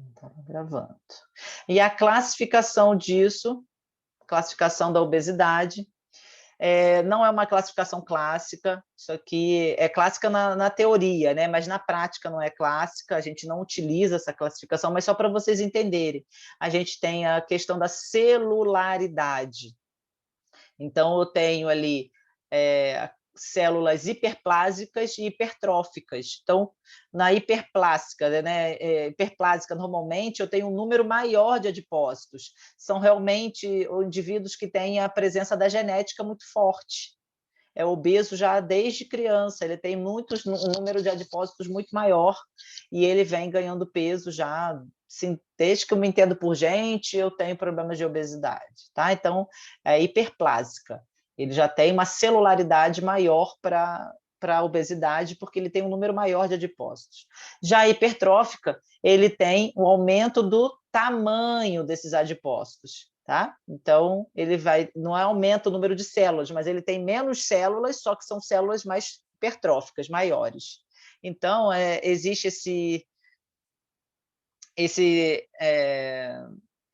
Estava gravando. E a classificação disso, classificação da obesidade, não é uma classificação clássica, isso aqui é clássica na teoria, né? Mas na prática não é clássica, a gente não utiliza essa classificação, mas só para vocês entenderem. A gente tem a questão da celularidade. Então, eu tenho ali células hiperplásicas e hipertróficas. Então, na hiperplásica, né, hiperplásica, normalmente, eu tenho um número maior de adipócitos. São realmente indivíduos que têm a presença da genética muito forte. É obeso já desde criança, ele tem um número de adipócitos muito maior e ele vem ganhando peso já, assim, desde que eu me entendo por gente, eu tenho problemas de obesidade, tá? Então, é hiperplásica. Ele já tem uma celularidade maior para a obesidade, porque ele tem um número maior de adipócitos. Já a hipertrófica, ele tem um aumento do tamanho desses adipócitos. Tá? Então, não aumenta o número de células, mas ele tem menos células, só que são células mais hipertróficas, maiores. Então, existe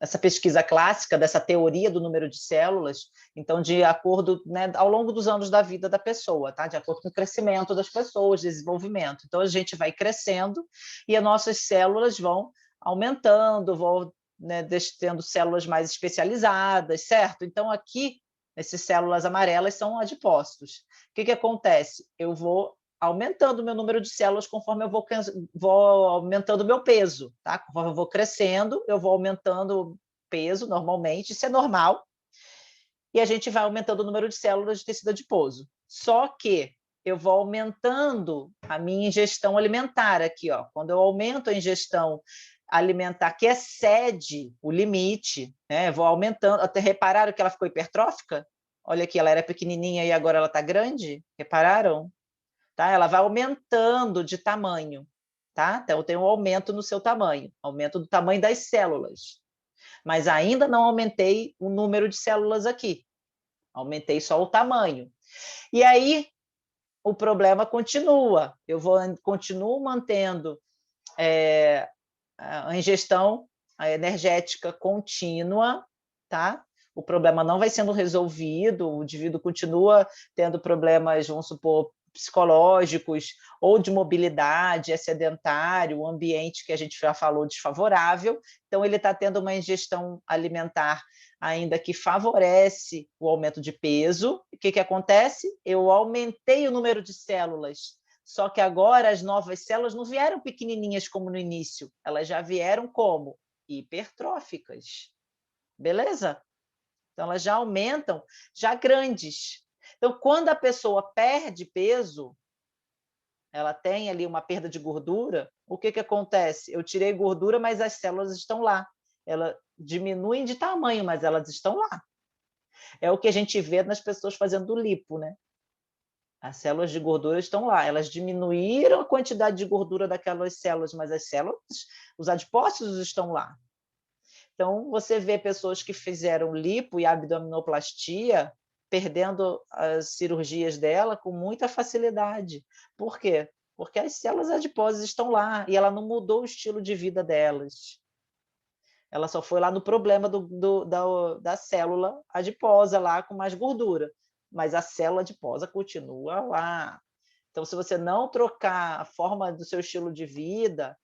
essa pesquisa clássica dessa teoria do número de células, então, de acordo, né, ao longo dos anos da vida da pessoa, tá? De acordo com o crescimento das pessoas, desenvolvimento. Então, a gente vai crescendo e as nossas células vão aumentando, vão, né, tendo células mais especializadas, certo? Então, aqui, essas células amarelas são adipócitos. O que acontece? Eu vou aumentando o meu número de células conforme eu vou aumentando o meu peso, tá? Conforme eu vou crescendo, eu vou aumentando o peso normalmente, isso é normal, e a gente vai aumentando o número de células de tecido adiposo. Só que eu vou aumentando a minha ingestão alimentar aqui, ó. Quando eu aumento a ingestão alimentar que excede o limite, né? Eu vou aumentando. Até repararam que ela ficou hipertrófica? Olha aqui, ela era pequenininha e agora ela está grande. Repararam? Tá? Ela vai aumentando de tamanho, tá? Então tem um aumento no seu tamanho, aumento do tamanho das células. Mas ainda não aumentei o número de células aqui. Aumentei só o tamanho. E aí o problema continua. Eu continuo mantendo a ingestão energética contínua, tá? O problema não vai sendo resolvido, o indivíduo continua tendo problemas, vamos supor, psicológicos ou de mobilidade, é sedentário, o ambiente que a gente já falou desfavorável, então ele está tendo uma ingestão alimentar ainda que favorece o aumento de peso. O que acontece? Eu aumentei o número de células, só que agora as novas células não vieram pequenininhas como no início, elas já vieram como? Hipertróficas. Beleza? Então, elas já aumentam, já grandes. Então, quando a pessoa perde peso, ela tem ali uma perda de gordura, o que acontece? Eu tirei gordura, mas as células estão lá. Elas diminuem de tamanho, mas elas estão lá. É o que a gente vê nas pessoas fazendo lipo, né? As células de gordura estão lá. Elas diminuíram a quantidade de gordura daquelas células, mas as células, os adipócitos estão lá. Então, você vê pessoas que fizeram lipo e abdominoplastia perdendo as cirurgias dela com muita facilidade. Por quê? Porque as células adiposas estão lá e ela não mudou o estilo de vida delas. Ela só foi lá no problema da célula adiposa lá com mais gordura, mas a célula adiposa continua lá. Então, se você não trocar a forma do seu estilo de vida,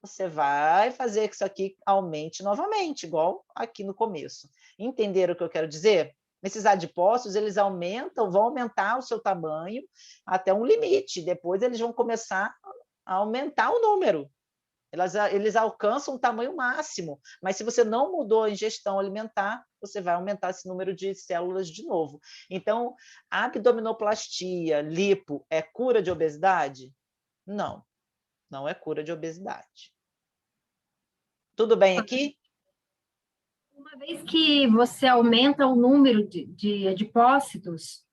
você vai fazer que isso aqui aumente novamente, igual aqui no começo. Entenderam o que eu quero dizer? Esses adipócitos, eles aumentam, vão aumentar o seu tamanho até um limite. Depois eles vão começar a aumentar o número. Eles alcançam um tamanho máximo. Mas se você não mudou a ingestão alimentar, você vai aumentar esse número de células de novo. Então, a abdominoplastia, lipo, é cura de obesidade? Não, não é cura de obesidade. Tudo bem aqui? Uma vez que você aumenta o número de adipócitos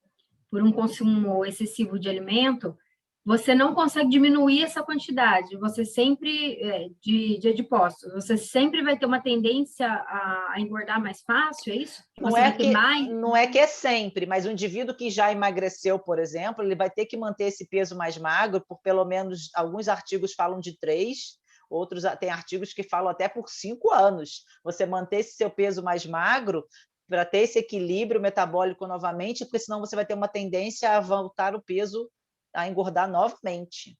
por um consumo excessivo de alimento, você não consegue diminuir essa quantidade, você sempre, de adipócitos, você sempre vai ter uma tendência a engordar mais fácil, é isso? Não é que é sempre, mas o indivíduo que já emagreceu, por exemplo, ele vai ter que manter esse peso mais magro por pelo menos, alguns artigos falam de 3 outros tem artigos que falam até por 5 anos. Você manter esse seu peso mais magro para ter esse equilíbrio metabólico novamente, porque senão você vai ter uma tendência a voltar o peso, a engordar novamente.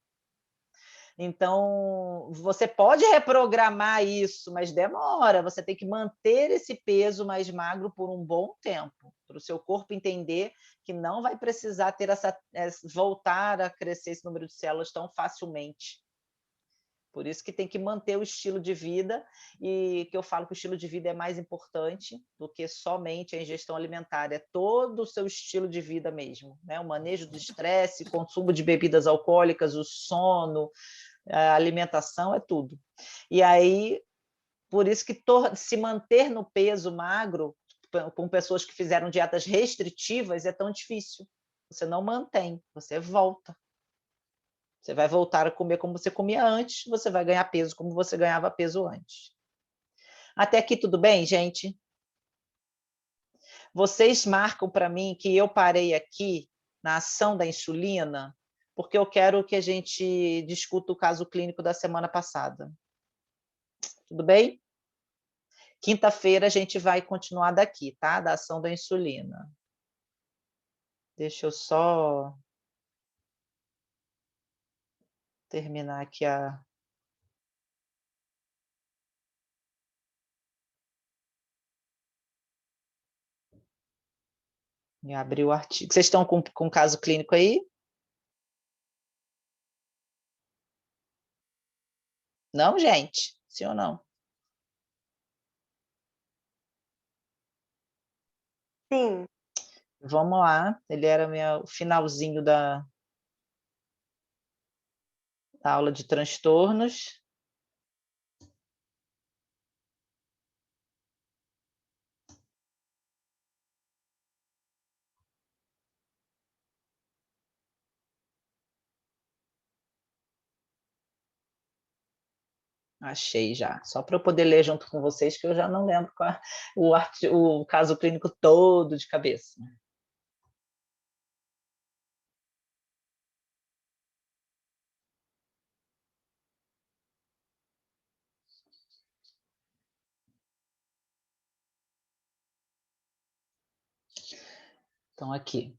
Então, você pode reprogramar isso, mas demora. Você tem que manter esse peso mais magro por um bom tempo, para o seu corpo entender que não vai precisar ter voltar a crescer esse número de células tão facilmente. Por isso que tem que manter o estilo de vida, e que eu falo que o estilo de vida é mais importante do que somente a ingestão alimentar, é todo o seu estilo de vida mesmo, né? O manejo do estresse, consumo de bebidas alcoólicas, o sono, a alimentação, é tudo. E aí, por isso que se manter no peso magro, com pessoas que fizeram dietas restritivas, é tão difícil. Você não mantém, você volta. Você vai voltar a comer como você comia antes, você vai ganhar peso como você ganhava peso antes. Até aqui tudo bem, gente? Vocês marcam para mim que eu parei aqui na ação da insulina, porque eu quero que a gente discuta o caso clínico da semana passada. Tudo bem? Quinta-feira a gente vai continuar daqui, tá? Da ação da insulina. Deixa eu só terminar aqui a... E abrir o artigo. Vocês estão com caso clínico aí? Não, gente? Sim ou não? Sim. Vamos lá. Ele era o finalzinho da aula de transtornos. Achei já. Só para eu poder ler junto com vocês, que eu já não lembro qual o caso clínico todo de cabeça. Então, aqui.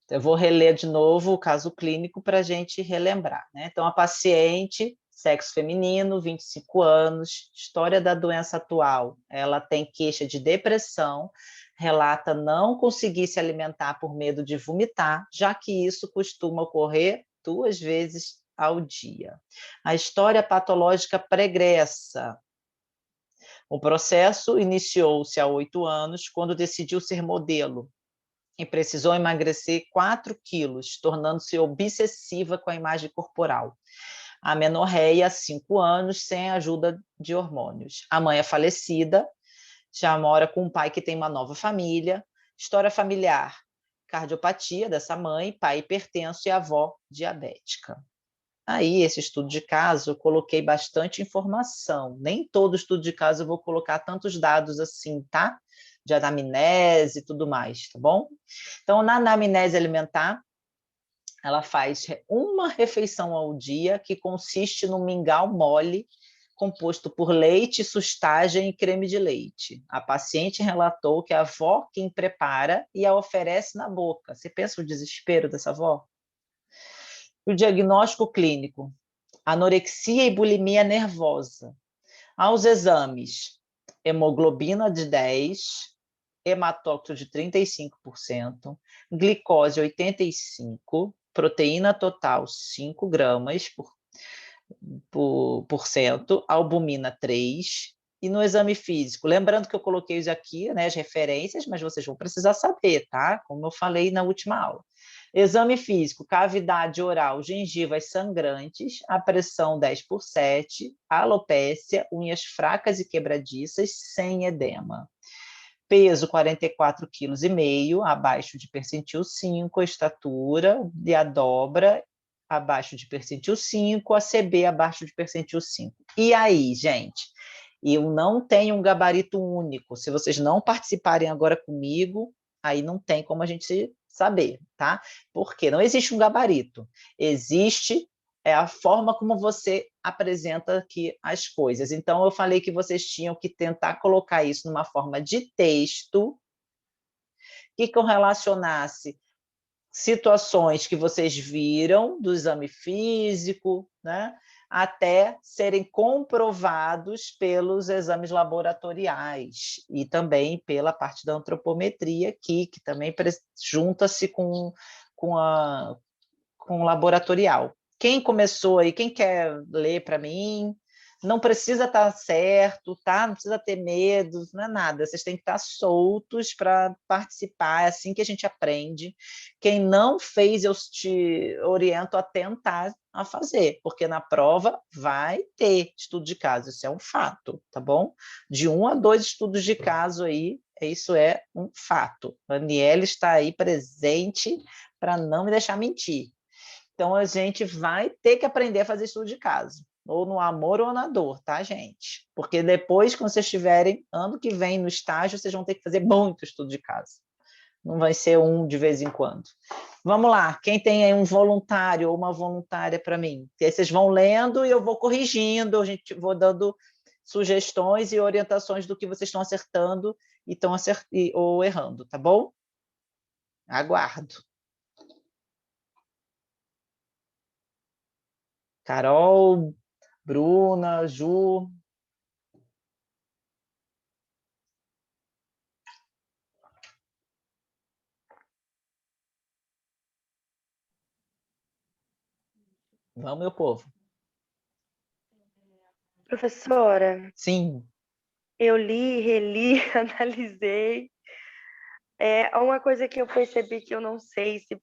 Eu vou reler de novo o caso clínico para a gente relembrar, né? Então, a paciente, sexo feminino, 25 anos, história da doença atual, ela tem queixa de depressão, relata não conseguir se alimentar por medo de vomitar, já que isso costuma ocorrer 2 vezes ao dia. A história patológica pregressa. O processo iniciou-se há 8 anos, quando decidiu ser modelo, e precisou emagrecer 4 quilos, tornando-se obsessiva com a imagem corporal. A amenorreia há 5 anos, sem a ajuda de hormônios. A mãe é falecida, já mora com um pai que tem uma nova família. História familiar: cardiopatia dessa mãe, pai hipertenso e avó diabética. Aí, esse estudo de caso, eu coloquei bastante informação. Nem todo estudo de caso eu vou colocar tantos dados assim, tá? De anamnese e tudo mais, tá bom? Então, na anamnese alimentar, ela faz uma refeição ao dia, que consiste no mingau mole, composto por leite, sustagem e creme de leite. A paciente relatou que a avó quem prepara e a oferece na boca. Você pensa o desespero dessa avó? O diagnóstico clínico: anorexia e bulimia nervosa. Aos exames: hemoglobina de 10, hematócrito de 35%, glicose 85%, proteína total 5 gramas por cento, albumina 3%. E no exame físico, lembrando que eu coloquei aqui, né, as referências, mas vocês vão precisar saber, tá? Como eu falei na última aula. Exame físico: cavidade oral, gengivas sangrantes, a pressão 10/7, alopécia, unhas fracas e quebradiças, sem edema. Peso 44,5 kg, abaixo de percentil 5, a estatura e a dobra abaixo de percentil 5, a CB abaixo de percentil 5. E aí, gente? Eu não tenho um gabarito único. Se vocês não participarem agora comigo, aí não tem como a gente saber, tá? Porque não existe um gabarito. Existe é a forma como você apresenta aqui as coisas. Então, eu falei que vocês tinham que tentar colocar isso numa forma de texto, que eu relacionasse situações que vocês viram do exame físico, né, até serem comprovados pelos exames laboratoriais e também pela parte da antropometria aqui, que também junta-se com o laboratorial. Quem começou aí, quem quer ler para mim? Não precisa estar certo, tá? Não precisa ter medo, não é nada. Vocês têm que estar soltos para participar, é assim que a gente aprende. Quem não fez, eu te oriento a tentar a fazer, porque na prova vai ter estudo de caso, isso é um fato, tá bom? De 1 a 2 estudos de caso aí, isso é um fato. A Aniele está aí presente para não me deixar mentir. Então, a gente vai ter que aprender a fazer estudo de caso, ou no amor ou na dor, tá, gente? Porque depois, quando vocês estiverem, ano que vem, no estágio, vocês vão ter que fazer muito estudo de caso. Não vai ser um de vez em quando. Vamos lá, quem tem aí um voluntário ou uma voluntária para mim? E aí vocês vão lendo e eu vou corrigindo, a gente vou dando sugestões e orientações do que vocês estão acertando e estão ou errando, tá bom? Aguardo. Carol, Bruna, Ju. Vamos, meu povo. Professora, Sim. eu li, reli, analisei. É uma coisa que eu percebi que eu não sei se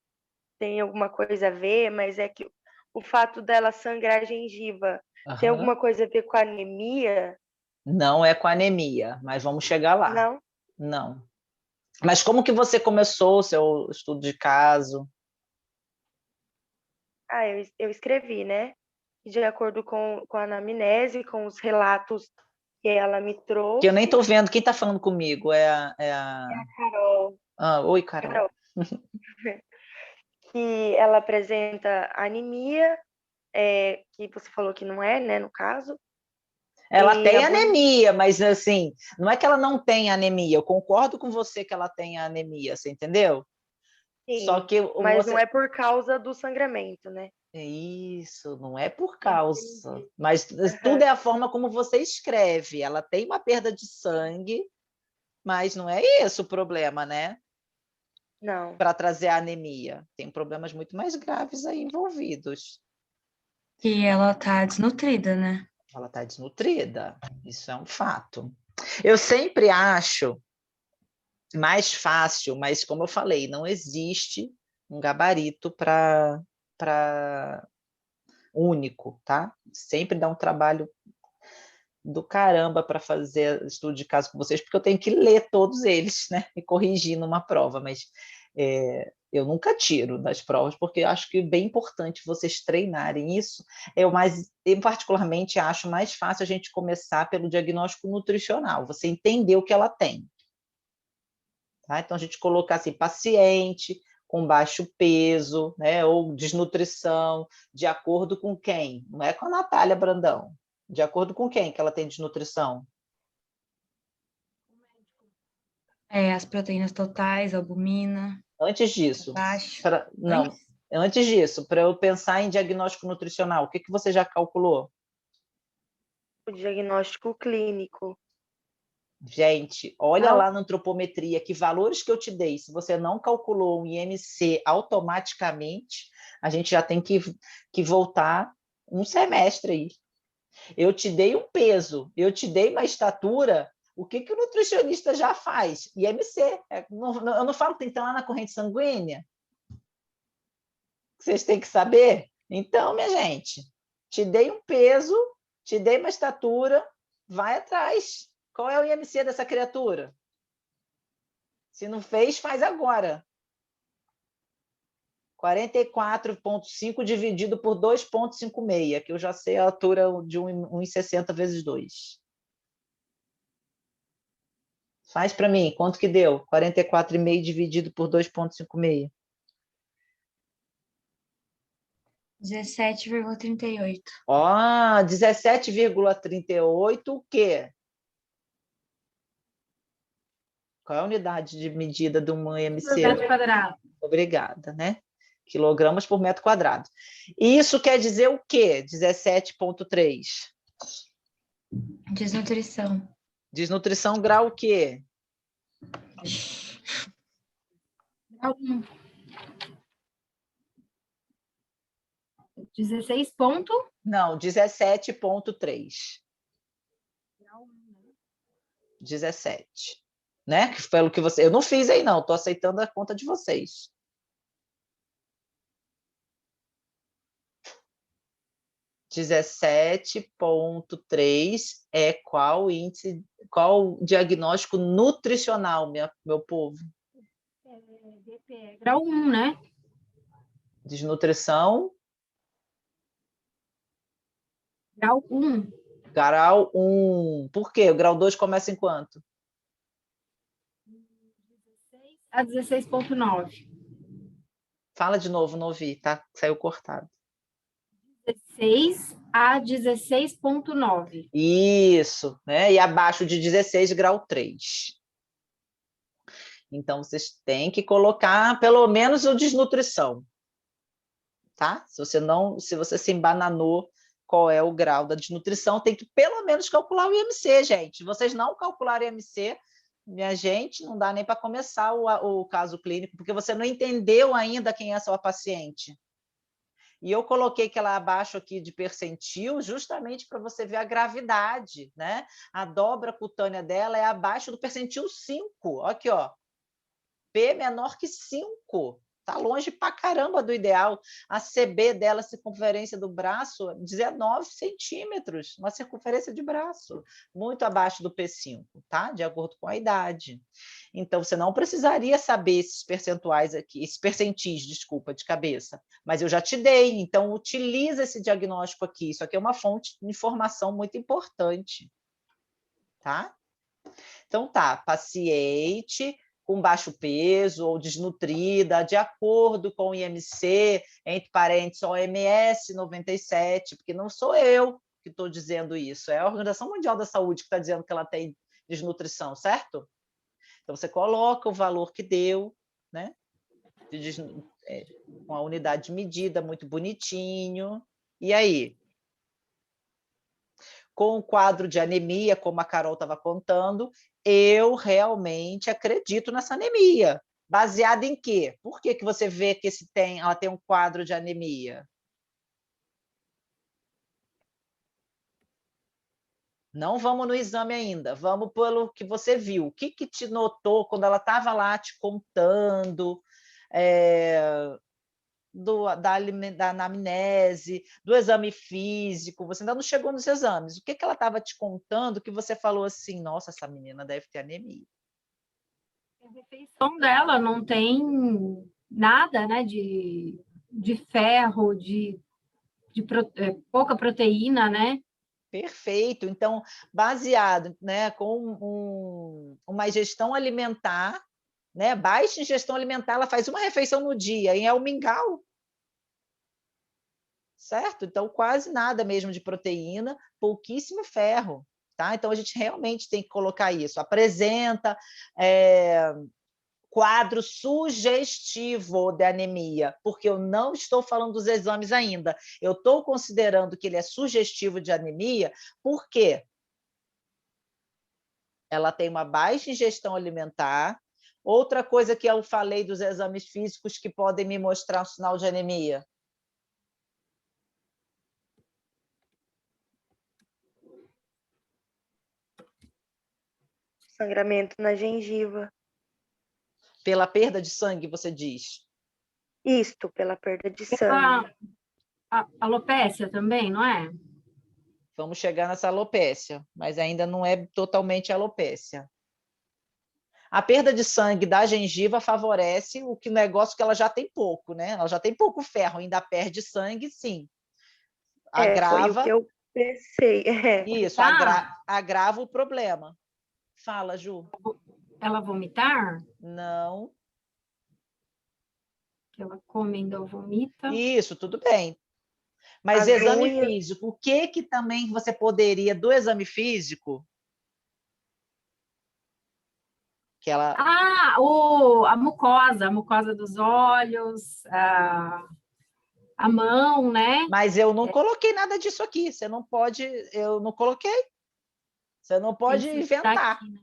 tem alguma coisa a ver, mas é que o fato dela sangrar a gengiva tem Uhum. alguma coisa a ver com a anemia? Não é com anemia, mas vamos chegar lá. Não? Não. Mas como que você começou o seu estudo de caso? Ah, eu escrevi, né? De acordo com a anamnese, com os relatos que ela me Que eu nem trouxe. estou vendo quem está falando comigo. É a Carol. Oi, Carol. Carol, que ela apresenta anemia, que você falou que não é, né, no caso. Ela E tem anemia, mas assim, não é que ela não tem anemia. Eu concordo com você que ela tem anemia, você entendeu? Só sim, que mas não você é por causa do sangramento, né? é isso, não é por causa, Entendi. mas tudo Aham. é a forma como você escreve. Ela tem uma perda de sangue, mas não é esse o problema, né? Não. Para trazer a anemia. Tem problemas muito mais graves aí envolvidos. Que ela tá desnutrida, né? Ela está desnutrida, isso é um fato. Eu sempre acho mais fácil, mas como eu falei, não existe um gabarito para único, tá? Sempre dá um trabalho do caramba para fazer estudo de caso com vocês, porque eu tenho que ler todos eles, né? E corrigir numa prova, mas eu nunca tiro das provas, porque eu acho que é bem importante vocês treinarem isso. Eu particularmente acho mais fácil a gente começar pelo diagnóstico nutricional, você entender o que ela tem. Tá? Então, a gente colocar assim, paciente com baixo peso, né, ou desnutrição, de acordo com quem? Não é com a Natália Brandão. De acordo com quem que ela tem desnutrição? As proteínas totais, albumina, Antes disso, baixo. não, antes disso, para eu pensar em diagnóstico nutricional, o que você já calculou? O diagnóstico clínico. Gente, olha Não? lá na antropometria que valores que eu te dei. Se você não calculou um IMC automaticamente, a gente já tem que voltar um semestre aí. Eu te dei um peso, eu te dei uma estatura, o que o nutricionista já faz? IMC. Eu não falo que tem que estar lá na corrente sanguínea? Vocês têm que saber? Então, minha gente, te dei um peso, te dei uma estatura, vai atrás. Qual é o IMC dessa criatura? Se não fez, faz agora. 44,5 dividido por 2,56, que eu já sei a altura de 1,60 vezes 2. Faz para mim, quanto que deu? 44,5 dividido por 2,56. 17,38. Ó, 17,38 o quê? Qual é a unidade de medida de uma Por IMC? metro quadrado. Obrigada, né? Quilogramas por metro quadrado. Isso quer dizer o quê? 17,3. Desnutrição. Desnutrição grau o quê? Grau 1. 16 ponto. Não, 17,3. Grau 1, né? 17. Né? Pelo que você. Eu não fiz aí, não, estou aceitando a conta de vocês. (17,3) é qual índice, qual diagnóstico nutricional, meu povo? DP, grau 1, né? Desnutrição, Grau 1. grau 1. Por quê? O grau 2 começa em quanto? 16 a 16,9. Fala de novo, não ouvi, tá? Saiu cortado. 16 a 16,9. Isso, né? E abaixo de 16, grau 3. Então, vocês têm que colocar pelo menos o desnutrição, tá? Se você se embananou qual é o grau da desnutrição, tem que pelo menos calcular o IMC, gente. Se vocês não calcularem o IMC, minha gente, não dá nem para começar o caso clínico, porque você não entendeu ainda quem é a sua paciente. E eu coloquei que ela abaixo aqui de percentil justamente para você ver a gravidade, né? A dobra cutânea dela é abaixo do percentil 5. Aqui, ó. P menor que 5. Está longe pra caramba do ideal. A CB dela, circunferência do braço, 19 centímetros, uma circunferência de braço, muito abaixo do P5, tá? De acordo com a idade. Então, você não precisaria saber esses percentuais aqui, esses percentis, desculpa, de cabeça, mas eu já te dei, então utiliza esse diagnóstico aqui. Isso aqui é uma fonte de informação muito importante, tá? Então, tá, paciente com baixo peso ou desnutrida, de acordo com o IMC, entre parênteses, OMS 97, porque não sou eu que estou dizendo isso, é a Organização Mundial da Saúde que está dizendo que ela tem desnutrição, certo? Então, você coloca o valor que deu, né? Com a unidade de medida, muito bonitinho. E aí? Com o quadro de anemia, como a Carol estava contando, eu realmente acredito nessa anemia. Baseada em quê? Por que você vê que ela tem um quadro de anemia? Não vamos no exame ainda, vamos pelo que você viu. O que te notou quando ela estava lá te contando da anamnese, do exame físico? Você ainda não chegou nos exames. O que ela estava te contando que você falou assim, nossa, essa menina deve ter anemia? A refeição dela não tem nada, né, de ferro, pouca proteína, né? Perfeito. Então, baseado, né, com uma ingestão alimentar, né, baixa ingestão alimentar, ela faz uma refeição no dia, e é o mingau, certo? Então, quase nada mesmo de proteína, pouquíssimo ferro, tá? Então, a gente realmente tem que colocar isso. Apresenta quadro sugestivo de anemia, porque eu não estou falando dos exames ainda. Eu estou considerando que ele é sugestivo de anemia, por quê? Ela tem uma baixa ingestão alimentar. Outra coisa que eu falei dos exames físicos que podem me mostrar um sinal de anemia. Sangramento na gengiva. Pela perda de sangue, você diz? Isto, pela perda de sangue. A alopécia também, não é? Vamos chegar nessa alopécia, mas ainda não é totalmente alopécia. A perda de sangue da gengiva favorece o negócio que ela já tem pouco, né? Ela já tem pouco ferro, ainda perde sangue, sim. Foi o que eu pensei. Isso, agrava o problema. Fala, Ju. Ela vomitar? Não. Que ela come ainda vomita. Isso, tudo bem. Mas As exame unhas. físico, o que que também você poderia, do exame físico, que ela... Ah, a mucosa dos olhos, a mão, né? Mas eu não coloquei nada disso aqui, você não pode, eu não coloquei, você não Tem pode que estar inventar. aqui, né?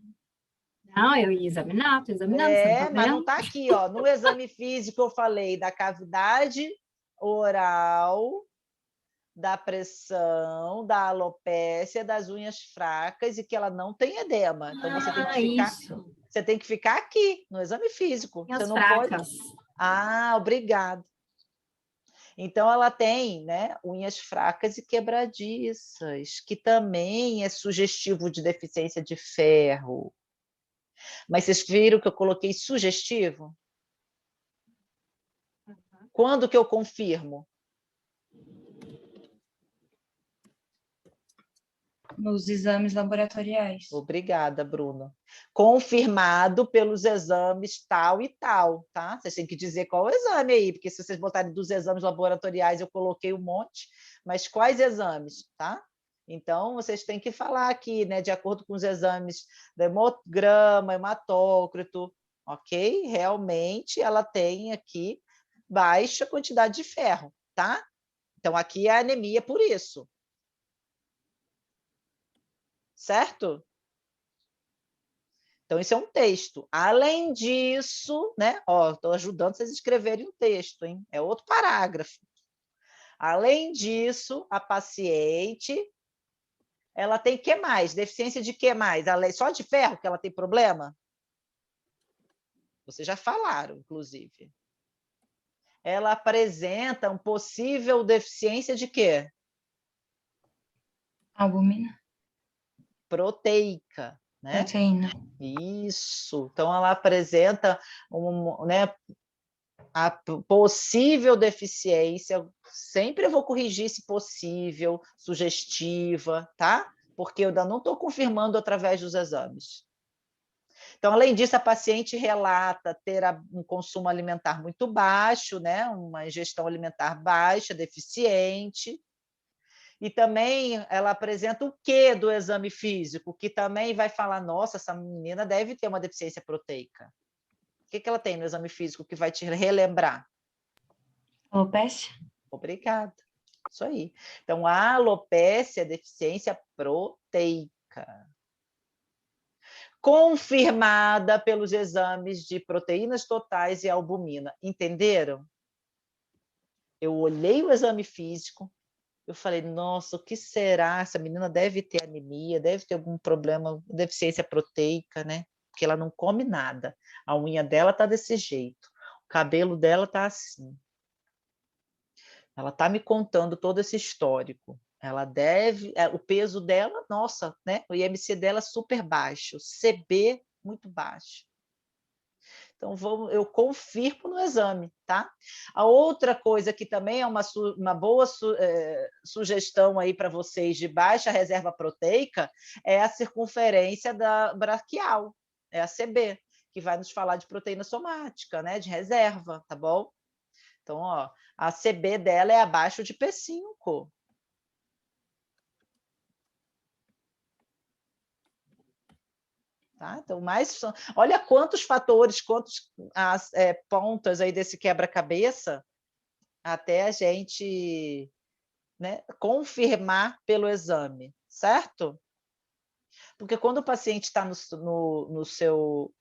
Não, eu ia examinar, estou examinando, você não está Mas não vendo? está aqui, ó. No exame físico eu falei da cavidade oral, da pressão, da alopécia, das unhas fracas e que ela não tem edema. Então Isso. você tem que ficar aqui no exame físico. Você Unhas não pode. fracas. Ah, obrigado. Então ela tem, né, unhas fracas e quebradiças, que também é sugestivo de deficiência de ferro. Mas vocês viram que eu coloquei sugestivo? Quando que eu confirmo? Nos exames laboratoriais. Obrigada, Bruno. Confirmado pelos exames tal e tal, tá? Vocês têm que dizer qual o exame aí, porque se vocês botarem dos exames laboratoriais, eu coloquei um monte, mas quais exames, tá? Então, vocês têm que falar aqui, né, de acordo com os exames do hemograma, hematócrito, ok? Realmente ela tem aqui baixa quantidade de ferro, tá? Então, aqui é anemia por isso. Certo? Então, isso é um texto. Além disso, né? Ó, estou ajudando vocês a escreverem um texto, hein? É outro parágrafo. Além disso, a paciente, ela tem que mais? Deficiência de que mais? Só de ferro que ela tem problema? Vocês já falaram, inclusive. Ela apresenta um possível deficiência de quê? Albumina. Proteica, né? Proteína. Isso. Então, ela apresenta né, a possível deficiência, sempre eu vou corrigir esse possível, sugestiva, tá? Porque eu ainda não estou confirmando através dos exames. Então, além disso, a paciente relata ter um consumo alimentar muito baixo, né? Uma ingestão alimentar baixa, deficiente, e também ela apresenta o quê do exame físico, que também vai falar, nossa, essa menina deve ter uma deficiência proteica. O que ela tem no exame físico que vai te relembrar? Alopecia? Obrigada. Isso aí. Então, a alopécia é deficiência proteica. Confirmada pelos exames de proteínas totais e albumina. Entenderam? Eu olhei o exame físico, eu falei, nossa, o que será? Essa menina deve ter anemia, deve ter algum problema, deficiência proteica, né? Porque ela não come nada. A unha dela tá desse jeito, o cabelo dela tá assim. Ela está me contando todo esse histórico. Ela deve, o peso dela, nossa, né? O IMC dela super baixo, CB muito baixo. Então, eu confirmo no exame, tá? A outra coisa que também é uma boa sugestão aí para vocês de baixa reserva proteica é a circunferência da braquial, é a CB, que vai nos falar de proteína somática, né? De reserva, tá bom? Então, ó, a CB dela é abaixo de P5. Tá? Então, olha quantos fatores, quantas pontas aí desse quebra-cabeça até a gente, né, confirmar pelo exame, certo? Porque quando o paciente está no seu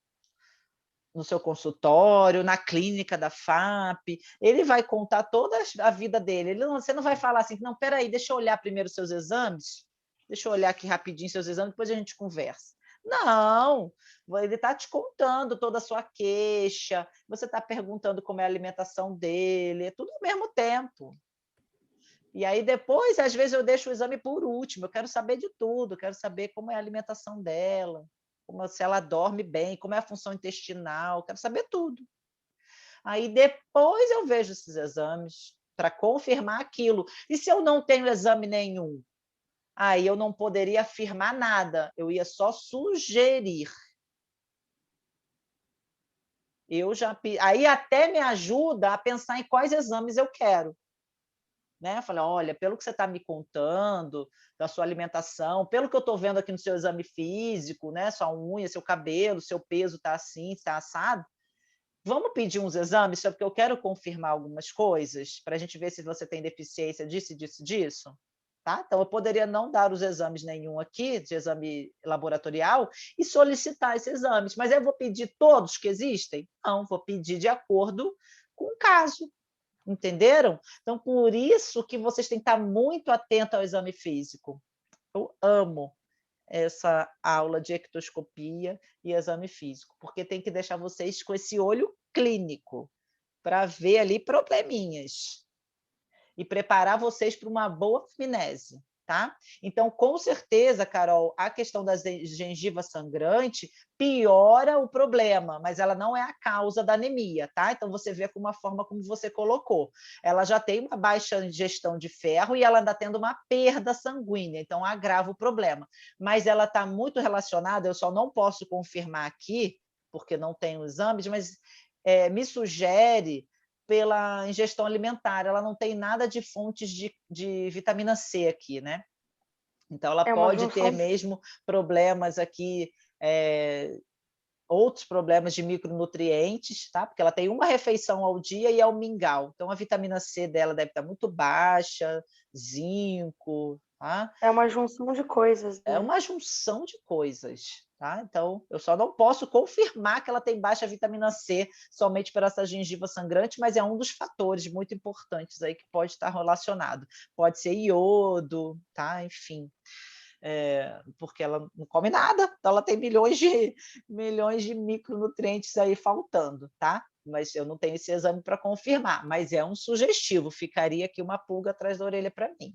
consultório, na clínica da FAP, ele vai contar toda a vida dele. Você não vai falar assim, não, peraí, deixa eu olhar primeiro os seus exames, deixa eu olhar aqui rapidinho seus exames, depois a gente conversa. Não, ele está te contando toda a sua queixa, você está perguntando como é a alimentação dele, é tudo ao mesmo tempo. E aí depois, às vezes, eu deixo o exame por último, eu quero saber de tudo, eu quero saber como é a alimentação dela, se ela dorme bem, como é a função intestinal, quero saber tudo. Aí depois eu vejo esses exames para confirmar aquilo. E se eu não tenho exame nenhum? Aí eu não poderia afirmar nada, eu ia só sugerir. Aí até me ajuda a pensar em quais exames eu quero. né? Falei, olha, pelo que você está me contando, da sua alimentação, pelo que eu estou vendo aqui no seu exame físico, né? Sua unha, seu cabelo, seu peso está assim, está assado. Vamos pedir uns exames, só porque eu quero confirmar algumas coisas, para a gente ver se você tem deficiência disso, disso, disso. Tá? Então, eu poderia não dar os exames nenhum aqui, de exame laboratorial, e solicitar esses exames, mas eu vou pedir todos que existem? Não, vou pedir de acordo com o caso. Entenderam? Então, por isso que vocês têm que estar muito atentos ao exame físico. Eu amo essa aula de ectoscopia e exame físico, porque tem que deixar vocês com esse olho clínico para ver ali probleminhas e preparar vocês para uma boa amnese. Tá? Então, com certeza, Carol, a questão da gengiva sangrante piora o problema, mas ela não é a causa da anemia, tá? Então, você vê com uma forma como você colocou. Ela já tem uma baixa ingestão de ferro e ela está tendo uma perda sanguínea, então agrava o problema. Mas ela está muito relacionada, eu só não posso confirmar aqui, porque não tenho exames, mas me sugere pela ingestão alimentar, ela não tem nada de fontes de vitamina C aqui, né? Então, ela pode ter mesmo problemas aqui, outros problemas de micronutrientes, tá? Porque ela tem uma refeição ao dia e é o mingau. Então, a vitamina C dela deve estar muito baixa, zinco, tá? É uma junção de coisas, É né? uma junção de coisas, tá? Então, eu só não posso confirmar que ela tem baixa vitamina C somente por essa gengiva sangrante, mas é um dos fatores muito importantes aí que pode estar relacionado. Pode ser iodo, tá? Enfim, porque ela não come nada, então ela tem milhões de micronutrientes aí faltando, tá? Mas eu não tenho esse exame para confirmar, mas é um sugestivo, ficaria aqui uma pulga atrás da orelha para mim.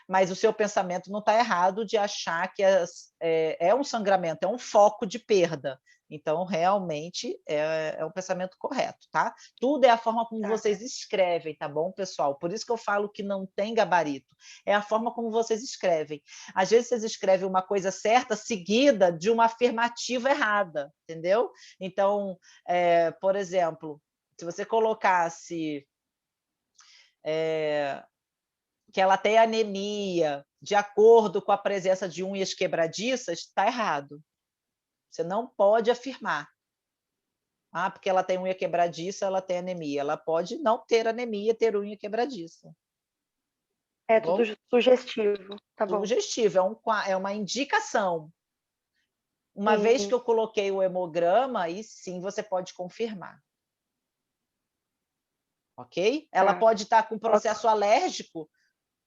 Mas o seu pensamento não está errado de achar que é um sangramento, é um foco de perda. Então, realmente, é um pensamento correto, tá? Tudo é a forma como vocês escrevem, tá bom, pessoal? Por isso que eu falo que não tem gabarito. É a forma como vocês escrevem. Às vezes, vocês escrevem uma coisa certa seguida de uma afirmativa errada, entendeu? Então, por exemplo, se você colocasse que ela tem anemia de acordo com a presença de unhas quebradiças, está errado. Você não pode afirmar. Ah, porque ela tem unha quebradiça, ela tem anemia. Ela pode não ter anemia, ter unha quebradiça. É tudo sugestivo, tá bom? Sugestivo, é uma indicação. Uma vez que eu coloquei o hemograma, aí sim você pode confirmar. Ok? Ela pode estar com processo alérgico.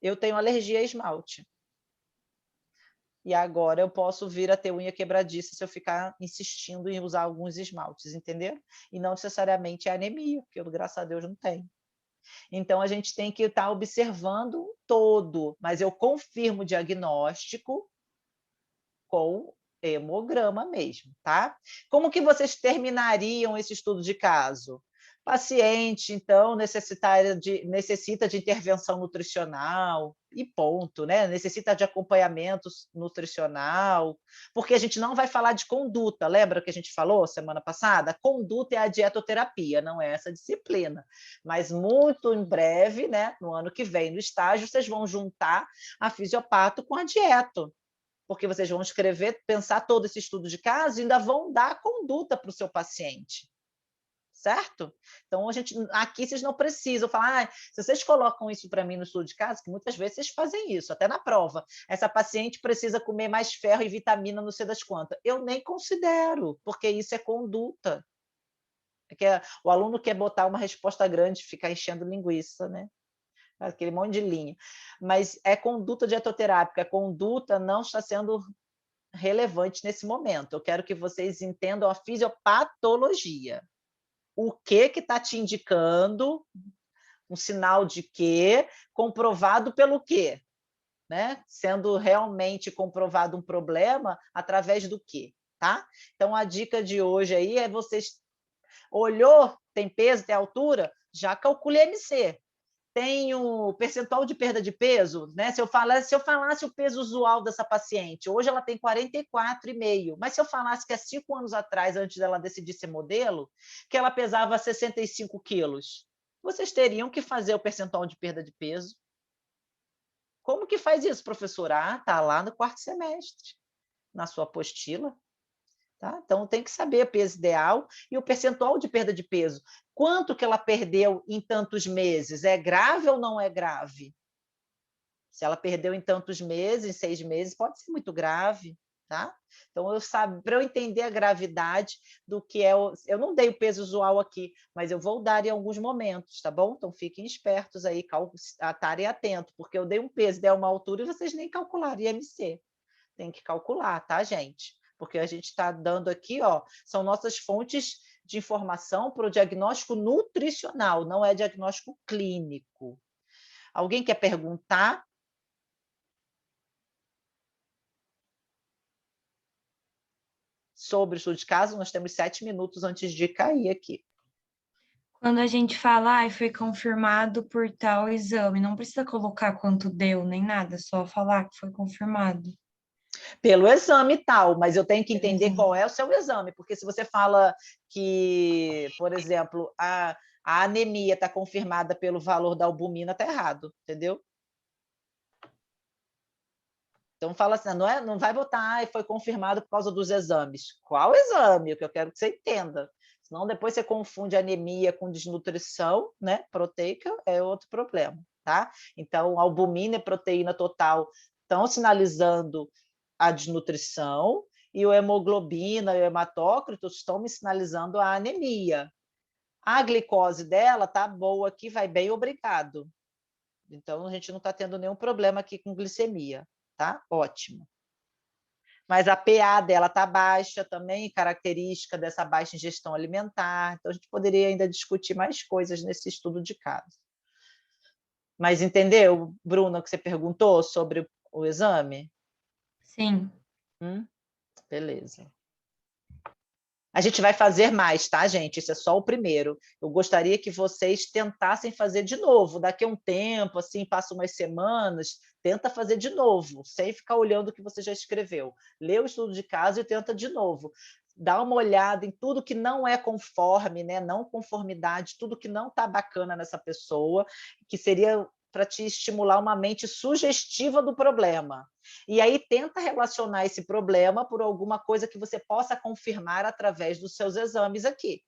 Eu tenho alergia a esmalte. E agora eu posso vir a ter unha quebradiça se eu ficar insistindo em usar alguns esmaltes, entendeu? E não necessariamente é anemia, porque eu, graças a Deus, não tenho. Então, a gente tem que estar observando um todo, mas eu confirmo o diagnóstico com hemograma mesmo, tá? Como que vocês terminariam esse estudo de caso? Paciente, então, necessita de intervenção nutricional e ponto, né? Necessita de acompanhamento nutricional, porque a gente não vai falar de conduta, lembra que a gente falou semana passada? A conduta é a dietoterapia, não é essa disciplina. Mas muito em breve, né, no ano que vem, no estágio, vocês vão juntar a fisiopato com a dieto, porque vocês vão escrever, pensar todo esse estudo de caso e ainda vão dar a conduta para o seu paciente. Certo? Então, aqui vocês não precisam falar, se vocês colocam isso para mim no estudo de caso, que muitas vezes vocês fazem isso, até na prova, essa paciente precisa comer mais ferro e vitamina, não sei das quantas. Eu nem considero, porque isso é conduta. O aluno quer botar uma resposta grande, ficar enchendo linguiça, né? Aquele monte de linha. Mas é conduta dietoterápica, a conduta não está sendo relevante nesse momento. Eu quero que vocês entendam a fisiopatologia. O que está te indicando, um sinal de quê, comprovado pelo quê? Né? Sendo realmente comprovado um problema, através do quê? Tá? Então, a dica de hoje aí é vocês olhou, tem peso, tem altura, já calcule MC. Tem o percentual de perda de peso, né? Se eu falasse o peso usual dessa paciente, hoje ela tem 44,5, mas se eu falasse que há 5 anos atrás, antes dela decidir ser modelo, que ela pesava 65 quilos, vocês teriam que fazer o percentual de perda de peso, Como que faz isso, professora? Ah, está lá no quarto semestre, na sua apostila. Tá? Então, tem que saber o peso ideal e o percentual de perda de peso. Quanto que ela perdeu em tantos meses? É grave ou não é grave? Se ela perdeu em tantos meses, em 6 meses, pode ser muito grave. Tá? Então, para eu entender a gravidade do que é eu não dei o peso usual aqui, mas eu vou dar em alguns momentos, tá bom? Então, fiquem espertos aí, estarem atentos, porque eu dei um peso, dei uma altura e vocês nem calcularam IMC. Tem que calcular, tá, gente? Porque a gente está dando aqui, ó, são nossas fontes de informação para o diagnóstico nutricional, não é diagnóstico clínico. Alguém quer perguntar? Sobre o estudo de caso, nós temos 7 minutos antes de cair aqui. Quando a gente fala, foi confirmado por tal exame, não precisa colocar quanto deu, nem nada, só falar que foi confirmado. Pelo exame e tal, mas eu tenho que entender qual é o seu exame, porque se você fala que, por exemplo, a anemia está confirmada pelo valor da albumina, está errado, entendeu? Então fala assim, não vai botar, foi confirmado por causa dos exames. Qual exame? O que eu quero que você entenda. Senão depois você confunde anemia com desnutrição, né? Proteica é outro problema, tá? Então, albumina e proteína total estão sinalizando a desnutrição e o hemoglobina e o hematócrito estão me sinalizando a anemia. A glicose dela tá boa aqui, vai bem, obrigado. Então, a gente não está tendo nenhum problema aqui com glicemia, tá? Ótimo. Mas a PA dela está baixa também, característica dessa baixa ingestão alimentar. Então, a gente poderia ainda discutir mais coisas nesse estudo de caso. Mas entendeu, Bruna, o que você perguntou sobre o exame? Sim. Beleza. A gente vai fazer mais, tá, gente? Isso é só o primeiro. Eu gostaria que vocês tentassem fazer de novo. Daqui a um tempo, assim, passa umas semanas, tenta fazer de novo, sem ficar olhando o que você já escreveu. Lê o estudo de caso e tenta de novo. Dá uma olhada em tudo que não é conforme, né? Não conformidade, tudo que não está bacana nessa pessoa, que seria para te estimular uma mente sugestiva do problema. E aí tenta relacionar esse problema por alguma coisa que você possa confirmar através dos seus exames aqui.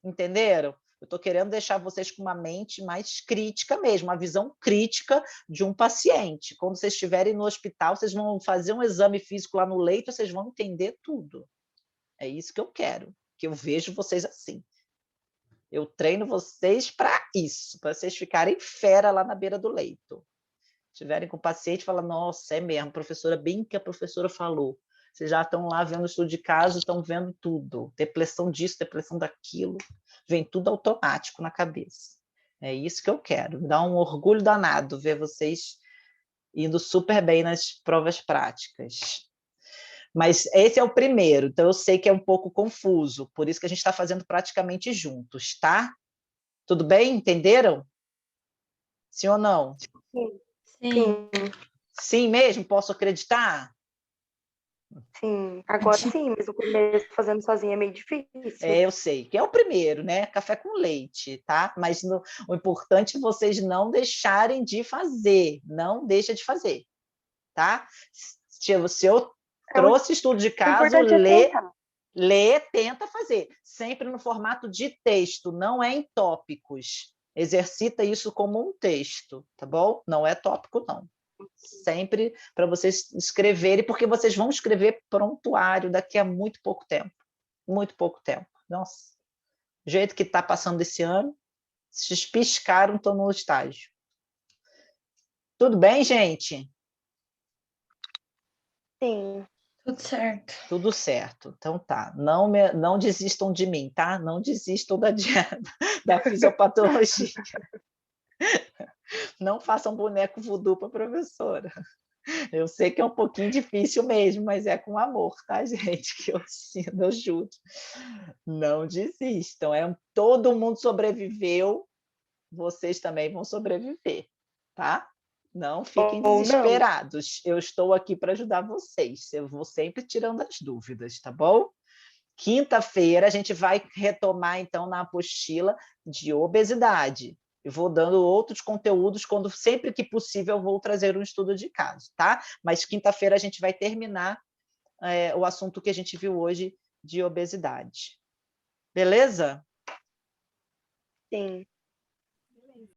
Entenderam? Eu estou querendo deixar vocês com uma mente mais crítica mesmo, uma visão crítica de um paciente. Quando vocês estiverem no hospital, vocês vão fazer um exame físico lá no leito, vocês vão entender tudo. É isso que eu quero, que eu vejo vocês assim. Eu treino vocês para isso, para vocês ficarem fera lá na beira do leito. Estiverem com o paciente, fala, nossa, é mesmo, professora, bem que a professora falou. Vocês já estão lá vendo o estudo de caso, estão vendo tudo. Depressão disso, depressão daquilo. Vem tudo automático na cabeça. É isso que eu quero. Me dá um orgulho danado ver vocês indo super bem nas provas práticas. Mas esse é o primeiro, então eu sei que é um pouco confuso, por isso que a gente está fazendo praticamente juntos, tá? Tudo bem? Entenderam? Sim ou não? Sim. Sim. Sim mesmo? Posso acreditar? Sim, agora sim, mas no começo fazendo sozinha é meio difícil. Eu sei, que é o primeiro, né? Café com leite, tá? Mas o importante é vocês não deixarem de fazer, não deixa de fazer, tá? Se eu trouxe estudo de caso, lê, tenta fazer. Sempre no formato de texto, não é em tópicos. Exercita isso como um texto, tá bom? Não é tópico, não. Sempre para vocês escreverem, porque vocês vão escrever prontuário daqui a muito pouco tempo. Muito pouco tempo. Nossa, o jeito que está passando esse ano, se piscaram, estão no estágio. Tudo bem, gente? Sim. Tudo certo. Tudo certo. Então tá. Não desistam de mim, tá? Não desistam da fisiopatologia. Não façam boneco voodoo para a professora. Eu sei que é um pouquinho difícil mesmo, mas é com amor, tá, gente? Que eu ensino, eu juro. Não desistam. Todo mundo sobreviveu, vocês também vão sobreviver, tá? Não fiquem desesperados. Eu estou aqui para ajudar vocês. Eu vou sempre tirando as dúvidas, tá bom? Quinta-feira a gente vai retomar, então, na apostila de obesidade. E vou dando outros conteúdos, sempre que possível eu vou trazer um estudo de caso, tá? Mas quinta-feira a gente vai terminar o assunto que a gente viu hoje de obesidade. Beleza? Sim.